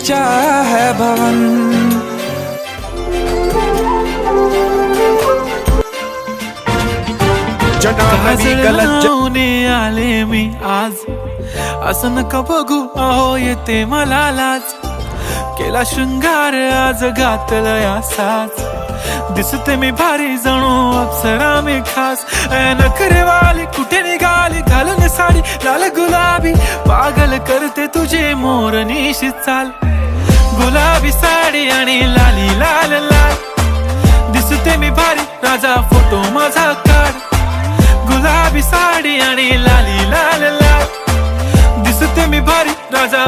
सच्चा है भवन। काजळाने आले मी आज, असं नका बघू अहो येते मला लाज। केला शृंगार आज घातला साज, दिसते मी भारी जणू अप्सरा मी खास। नखरेवाली कुठे निघाली घालून साडी लाल गुलाबी, पागल करते तुझे मोरनीशी चाल। गुलाबी साडी आणि लाली लाल लाल, दिसते मी भारी राजा फोटो माझा काढ। गुलाबी साडी आणि लाली लाल लाल, दिसते मी भारी राजा